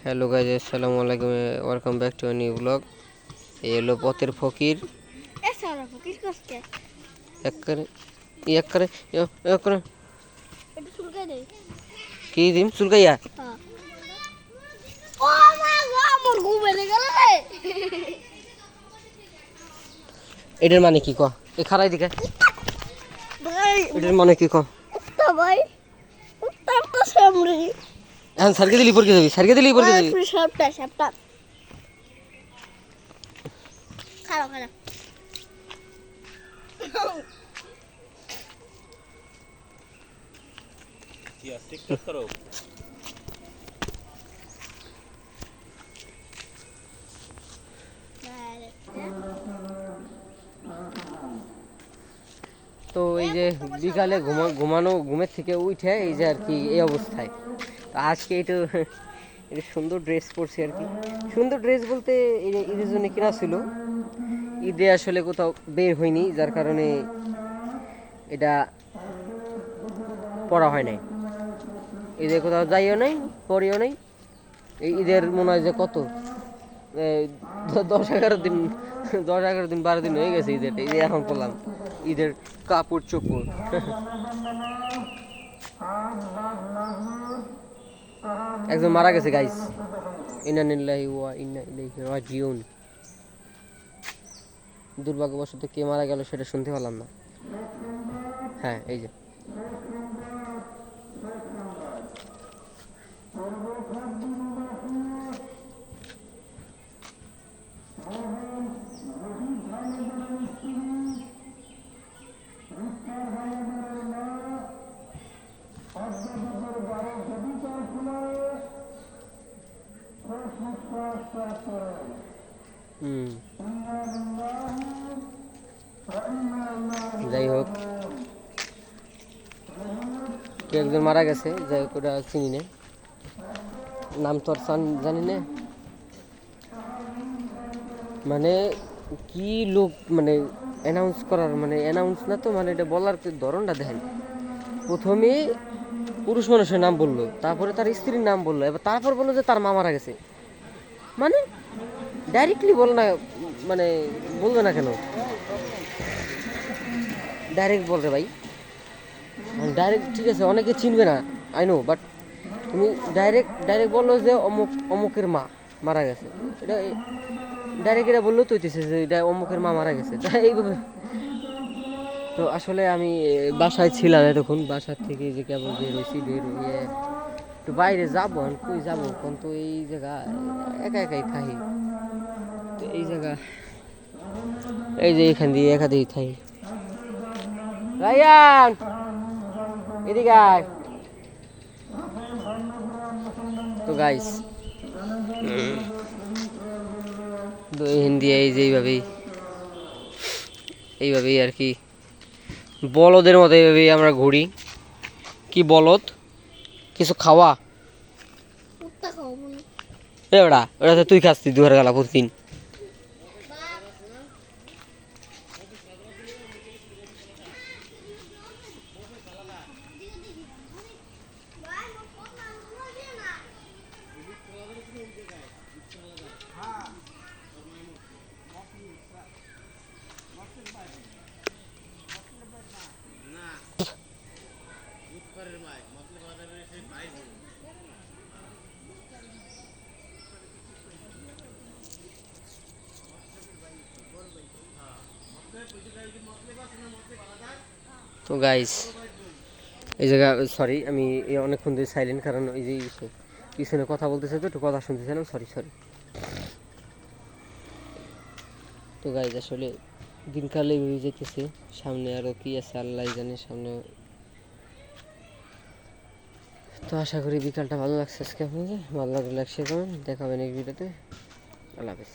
Hello guys, আসসালামু আলাইকুম, welcome back to new blog. এই হলো পথের ফকির। কি দিম চুলকাইয়া এটার মানে কি ক? এ খারাই দিকে এটার মানে কি ক? এখন সারকে দিলি পড়কে যাবি, সারকে দিলি পড়কে যাবি। টিকটক করো। তো এই যে বিকালে ঘুমের থেকে উঠে এই যে আর কি এই অবস্থায়। তো আজকে এটা সুন্দর ড্রেস পরছি আর কি। সুন্দর ড্রেস বলতে ঈদের জন্য কেনা ছিল, ঈদে আসলে কোথাও বের হয়নি, যার কারণে এটা পরা হয় নাই। ঈদে কোথাও যাইও নাই, পরিও নাই। এই ঈদের মনে হয় যে কত 10-11 দিন 12 দিন হয়ে গেছে ঈদের। ঈদে এখন পড়লাম ঈদের কাপড় চোপড়। একজন মারা গেছে গাইস, ইন্না লিল্লাহি ওয়া ইন্না ইলাইহি রাজিউন। দুর্ভাগ্যবশত কে মারা গেল সেটা শুনতে পেলাম না। হ্যাঁ, এই যে যাই হোক, কে একজন মারা গেছে, যাই হোক ওটা চিনি না, নাম তো আর জানি না। মানে কি লোক, মানে অ্যানাউন্স করার, মানে অ্যানাউন্স না তো, মানে এটা বলার ধরনটা দেখেন। প্রথমে পুরুষ মানুষের নাম বললো, তারপরে তার স্ত্রীর নাম বললো, এবার তারপর বললো যে তার মা মারা গেছে। মানে ডাইরেক্টলি বল না, মানে বলবে না কেন? ডাইরেক্ট বল রে ভাই, ডাইরেক্ট ঠিক আছে, অনেকে চিনবে না, আই নো, বাট তুমি ডাইরেক্ট বললো যে অমুকের মা মারা গেছে। এটা ডাইরেক্ট এটা বললেও তো হইতেছে যে এটা অমুকের মা মারা গেছে, তাই এইভাবে। তো আসলে আমি বাসায় ছিলাম এতক্ষণ, বাসার থেকে যে কেবল বের হয়েছি, বের হয়ে একটু বাইরে যাবো, কই যাবো কোন, তো এই জায়গা একা একাই থাকি। তো এই জায়গা, এই যে এখান দিয়ে একাধিক থাকি। রায়ান এদিকে আয়। তো গাইস, তো হিন্দি এই যে এইভাবেই আর কি বলদের মতো এইভাবেই আমরা ঘুরি। কি বলদ, কিছু খাওয়া ওটা তো তুই খাচ্ছি দুহার গালা প্রতিদিন। তো গাইস, এই জায়গা সরি, আমি অনেকক্ষণ ধরে সাইলেন্ট, কারণ এই যে পিছনে কথা বলতেছে, তো একটু কথা শুনতেছিলাম, সরি। তো গাইস, আসলে দিনকালে হয়ে যেতেছে, সামনে আরও কি আছে আল্লাহ জানে সামনে। তো আশা করি বিকালটা ভালো লাগছে আজকে আপনাদের, ভালো লাগলে লাইক শেয়ার করবেন, দেখা হবে নেক্সট ভিডিওতে। আল্লাহ হাফেজ।